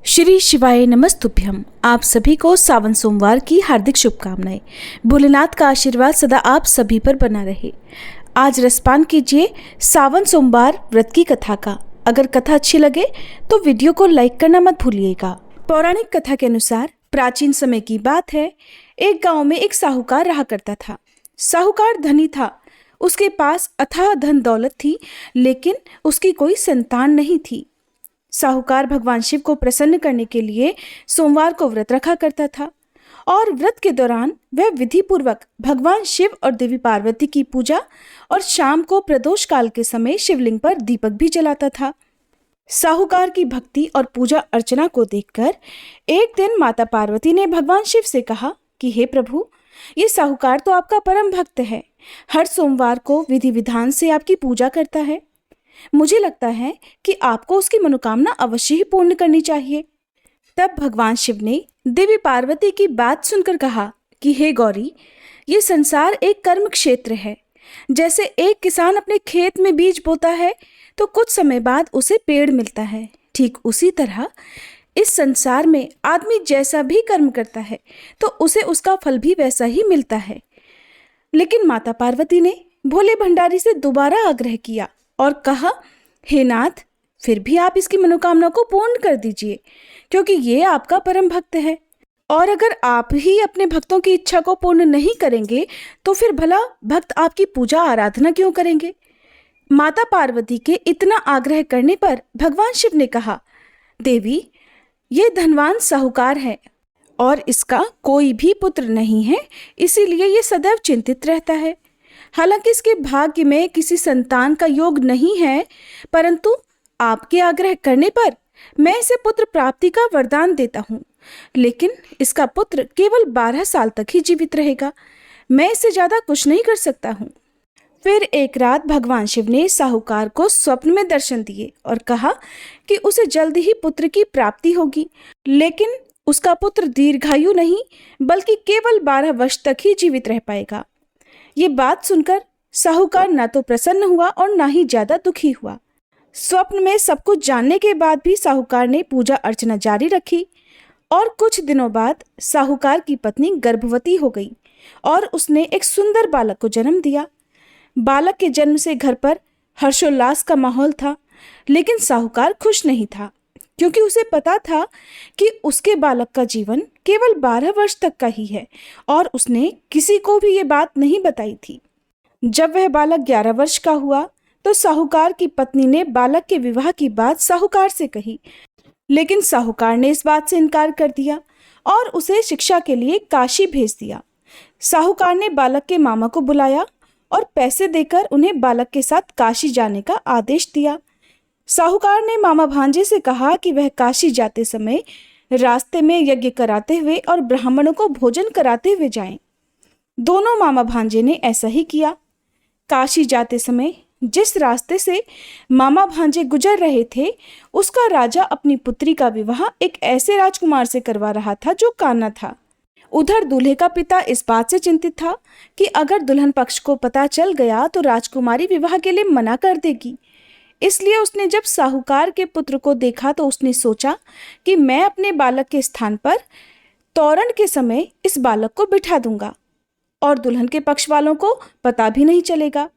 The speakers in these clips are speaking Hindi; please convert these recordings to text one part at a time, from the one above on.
श्री शिवाय नमस्तुभ्यम। आप सभी को सावन सोमवार की हार्दिक शुभकामनाएं। भोलेनाथ का आशीर्वाद सदा आप सभी पर बना रहे। आज रसपान कीजिए सावन सोमवार व्रत की कथा का। अगर कथा अच्छी लगे तो वीडियो को लाइक करना मत भूलिएगा। पौराणिक कथा के अनुसार प्राचीन समय की बात है। एक गांव में एक साहूकार रहा करता था। साहूकार धनी था, उसके पास अथाह धन दौलत थी, लेकिन उसकी कोई संतान नहीं थी। साहूकार भगवान शिव को प्रसन्न करने के लिए सोमवार को व्रत रखा करता था और व्रत के दौरान वह विधि पूर्वक भगवान शिव और देवी पार्वती की पूजा और शाम को प्रदोष काल के समय शिवलिंग पर दीपक भी जलाता था। साहूकार की भक्ति और पूजा अर्चना को देखकर एक दिन माता पार्वती ने भगवान शिव से कहा कि हे प्रभु, ये साहूकार तो आपका परम भक्त है, हर सोमवार को विधि विधान से आपकी पूजा करता है। मुझे लगता है कि आपको उसकी मनोकामना अवश्य ही पूर्ण करनी चाहिए। तब भगवान शिव ने देवी पार्वती की बात सुनकर कहा कि हे गौरी, ये संसार एक कर्म क्षेत्र है। जैसे एक किसान अपने खेत में बीज बोता है तो कुछ समय बाद उसे पेड़ मिलता है, ठीक उसी तरह इस संसार में आदमी जैसा भी कर्म करता है तो उसे उसका फल भी वैसा ही मिलता है। लेकिन माता पार्वती ने भोले भंडारी से दोबारा आग्रह किया और कहा, हे नाथ, फिर भी आप इसकी मनोकामना को पूर्ण कर दीजिए, क्योंकि ये आपका परम भक्त है। और अगर आप ही अपने भक्तों की इच्छा को पूर्ण नहीं करेंगे तो फिर भला भक्त आपकी पूजा आराधना क्यों करेंगे। माता पार्वती के इतना आग्रह करने पर भगवान शिव ने कहा, देवी, ये धनवान साहूकार है और इसका कोई भी पुत्र नहीं है, इसीलिए ये सदैव चिंतित रहता है। हालांकि इसके भाग्य में किसी संतान का योग नहीं है, परंतु आपके आग्रह करने पर मैं इसे पुत्र प्राप्ति का वरदान देता हूँ। लेकिन इसका पुत्र केवल 12 साल तक ही जीवित रहेगा, मैं इससे ज्यादा कुछ नहीं कर सकता हूँ। फिर एक रात भगवान शिव ने साहूकार को स्वप्न में दर्शन दिए और कहा कि उसे जल्द ही पुत्र की प्राप्ति होगी, लेकिन उसका पुत्र दीर्घायु नहीं बल्कि केवल 12 वर्ष तक ही जीवित रह पाएगा। ये बात सुनकर साहूकार न तो प्रसन्न हुआ और न ही ज्यादा दुखी हुआ। स्वप्न में सब कुछ जानने के बाद भी साहूकार ने पूजा अर्चना जारी रखी और कुछ दिनों बाद साहूकार की पत्नी गर्भवती हो गई और उसने एक सुंदर बालक को जन्म दिया। बालक के जन्म से घर पर हर्षोल्लास का माहौल था, लेकिन साहूकार खुश नहीं था, क्योंकि उसे पता था कि उसके बालक का जीवन केवल 12 वर्ष तक का ही है और उसने किसी को भी ये बात नहीं बताई थी। जब वह बालक 11 वर्ष का हुआ तो साहूकार की पत्नी ने बालक के विवाह की बात साहूकार से कही, लेकिन साहूकार ने इस बात से इनकार कर दिया और उसे शिक्षा के लिए काशी भेज दिया। साहूकार ने बालक के मामा को बुलाया और पैसे देकर उन्हें बालक के साथ काशी जाने का आदेश दिया। साहूकार ने मामा भांजे से कहा कि वह काशी जाते समय रास्ते में यज्ञ कराते हुए और ब्राह्मणों को भोजन कराते हुए जाएं। दोनों मामा भांजे ने ऐसा ही किया। काशी जाते समय जिस रास्ते से मामा भांजे गुजर रहे थे, उसका राजा अपनी पुत्री का विवाह एक ऐसे राजकुमार से करवा रहा था जो काना था। उधर दूल्हे का पिता इस बात से चिंतित था कि अगर दुल्हन पक्ष को पता चल गया तो राजकुमारी विवाह के लिए मना कर देगी। इसलिए उसने जब साहूकार के पुत्र को देखा तो उसने सोचा कि मैं अपने बालक के स्थान पर तोरण के समय इस बालक को बिठा दूंगा और दुल्हन के पक्ष वालों को पता भी नहीं चलेगा।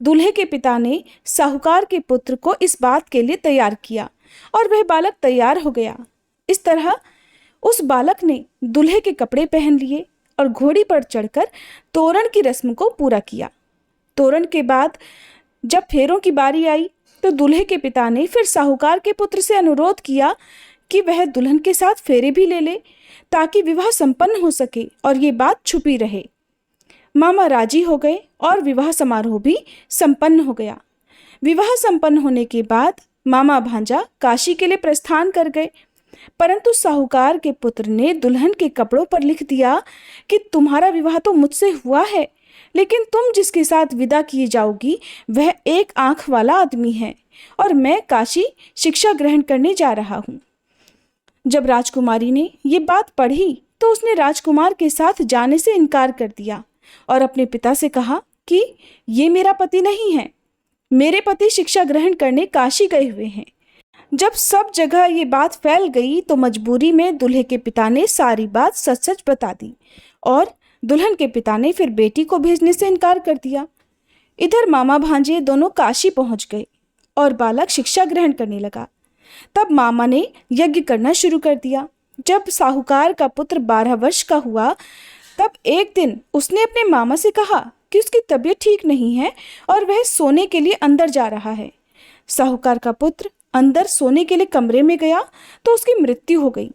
दूल्हे के पिता ने साहूकार के पुत्र को इस बात के लिए तैयार किया और वह बालक तैयार हो गया। इस तरह उस बालक ने दूल्हे के कपड़े पहन लिए और घोड़ी पर चढ़कर तोरण की रस्म को पूरा किया। तोरण के बाद जब फेरों की बारी आई तो दूल्हे के पिता ने फिर साहूकार के पुत्र से अनुरोध किया कि वह दुल्हन के साथ फेरे भी ले ले, ताकि विवाह संपन्न हो सके और ये बात छुपी रहे। मामा राजी हो गए और विवाह समारोह भी संपन्न हो गया। विवाह संपन्न होने के बाद मामा भांजा काशी के लिए प्रस्थान कर गए, परंतु साहूकार के पुत्र ने दुल्हन के कपड़ों पर लिख दिया कि तुम्हारा विवाह तो मुझसे हुआ है, लेकिन तुम जिसके साथ विदा किए जाओगी वह एक आंख वाला आदमी है और मैं काशी शिक्षा ग्रहण करने जा रहा हूँ। जब राजकुमारी ने ये बात पढ़ी तो उसने राजकुमार के साथ जाने से इनकार कर दिया और अपने पिता से कहा कि ये मेरा पति नहीं है, मेरे पति शिक्षा ग्रहण करने काशी गए हुए हैं। जब सब जगह ये बात फैल गई तो मजबूरी में दूल्हे के पिता ने सारी बात सच सच बता दी और दुल्हन के पिता ने फिर बेटी को भेजने से इनकार कर दिया। इधर मामा भांजे दोनों काशी पहुंच गए और बालक शिक्षा ग्रहण करने लगा। तब मामा ने यज्ञ करना शुरू कर दिया। जब साहूकार का पुत्र 12 वर्ष का हुआ तब एक दिन उसने अपने मामा से कहा कि उसकी तबीयत ठीक नहीं है और वह सोने के लिए अंदर जा रहा है। साहूकार का पुत्र अंदर सोने के लिए कमरे में गया तो उसकी मृत्यु हो गई।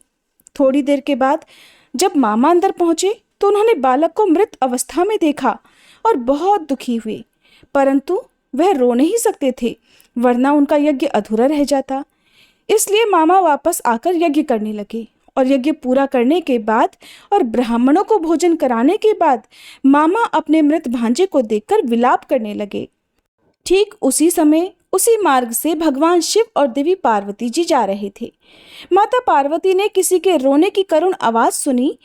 थोड़ी देर के बाद जब मामा अंदर पहुंचे तो उन्होंने बालक को मृत अवस्था में देखा और बहुत दुखी हुए, परंतु वह रो नहीं सकते थे वरना उनका यज्ञ अधूरा रह जाता। इसलिए मामा वापस आकर यज्ञ करने लगे और यज्ञ पूरा करने के बाद और ब्राह्मणों को भोजन कराने के बाद मामा अपने मृत भांजे को देखकर विलाप करने लगे। ठीक उसी समय उसी मार्ग से भगवान शिव और देवी पार्वती जी जा रहे थे। माता पार्वती ने किसी के रोने की करुण आवाज सुनी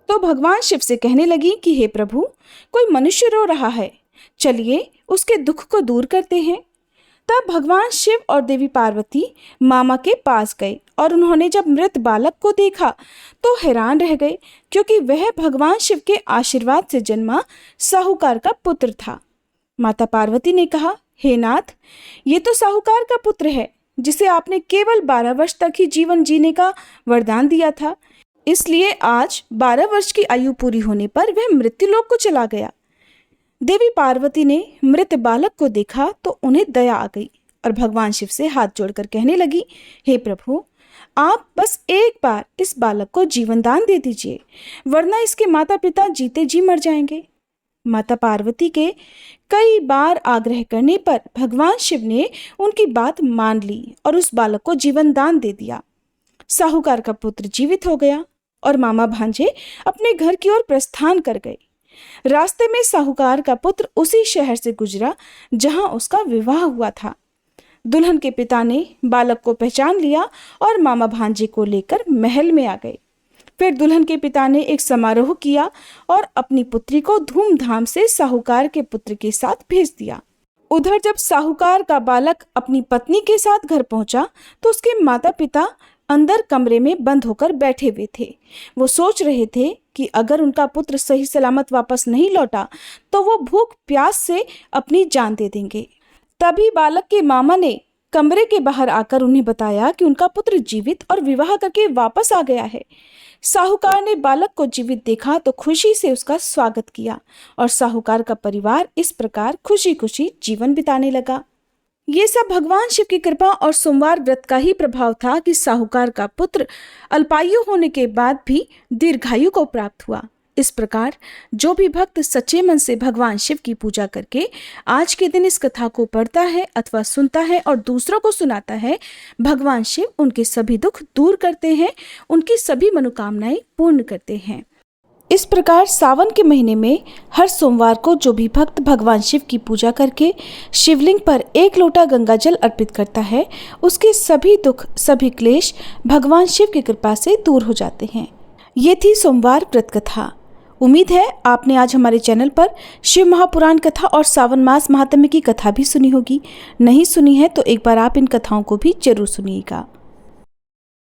तो भगवान शिव से कहने लगी कि हे प्रभु, कोई मनुष्य रो रहा है, चलिए उसके दुख को दूर करते हैं। तब भगवान शिव और देवी पार्वती मामा के पास गए और उन्होंने जब मृत बालक को देखा तो हैरान रह गए, क्योंकि वह भगवान शिव के आशीर्वाद से जन्मा साहूकार का पुत्र था। माता पार्वती ने कहा, हे नाथ, ये तो साहूकार का पुत्र है जिसे आपने केवल 12 वर्ष तक ही जीवन जीने का वरदान दिया था, इसलिए आज 12 वर्ष की आयु पूरी होने पर वह मृत्युलोक को चला गया। देवी पार्वती ने मृत बालक को देखा तो उन्हें दया आ गई और भगवान शिव से हाथ जोड़कर कहने लगी, हे प्रभु, आप बस एक बार इस बालक को जीवन दान दे दीजिए, वरना इसके माता पिता जीते जी मर जाएंगे। माता पार्वती के कई बार आग्रह करने पर भगवान शिव ने उनकी बात मान ली और उस बालक को जीवन दान दे दिया। साहूकार का पुत्र जीवित हो गया और मामा भांजे अपने घर की ओर प्रस्थान कर गए। रास्ते में साहूकार का पुत्र उसी शहर से गुजरा जहां उसका विवाह हुआ था। दुल्हन के पिता ने बालक को पहचान लिया और मामा भांजे को लेकर महल में आ गए। फिर दुल्हन के पिता ने एक समारोह किया और अपनी पुत्री को धूमधाम से साहूकार के पुत्र के साथ भेज दिया। उधर जब साहूकार का बालक अपनी पत्नी के साथ घर पहुंचा तो उसके माता पिता अंदर कमरे में बंद होकर बैठे हुए थे। वो सोच रहे थे कि अगर उनका पुत्र सही सलामत वापस नहीं लौटा तो वो भूख प्यास से अपनी जान दे देंगे। तभी बालक के मामा ने कमरे के बाहर आकर उन्हें बताया कि उनका पुत्र जीवित और विवाह करके वापस आ गया है। साहूकार ने बालक को जीवित देखा तो खुशी से उसका स्वागत किया और साहूकार का परिवार इस प्रकार खुशी खुशी जीवन बिताने लगा। ये सब भगवान शिव की कृपा और सोमवार व्रत का ही प्रभाव था कि साहूकार का पुत्र अल्पायु होने के बाद भी दीर्घायु को प्राप्त हुआ। इस प्रकार जो भी भक्त सच्चे मन से भगवान शिव की पूजा करके आज के दिन इस कथा को पढ़ता है अथवा सुनता है और दूसरों को सुनाता है, भगवान शिव उनके सभी दुख दूर करते हैं, उनकी सभी मनोकामनाएं पूर्ण करते हैं। इस प्रकार सावन के महीने में हर सोमवार को जो भी भक्त भगवान शिव की पूजा करके शिवलिंग पर 1 लोटा गंगा जल अर्पित करता है, उसके सभी दुख सभी क्लेश भगवान शिव की कृपा से दूर हो जाते हैं। ये थी सोमवार व्रत कथा। उम्मीद है आपने आज हमारे चैनल पर शिव महापुराण कथा और सावन मास महात्म्य की कथा भी सुनी होगी। नहीं सुनी है तो एक बार आप इन कथाओं को भी जरूर सुनिएगा।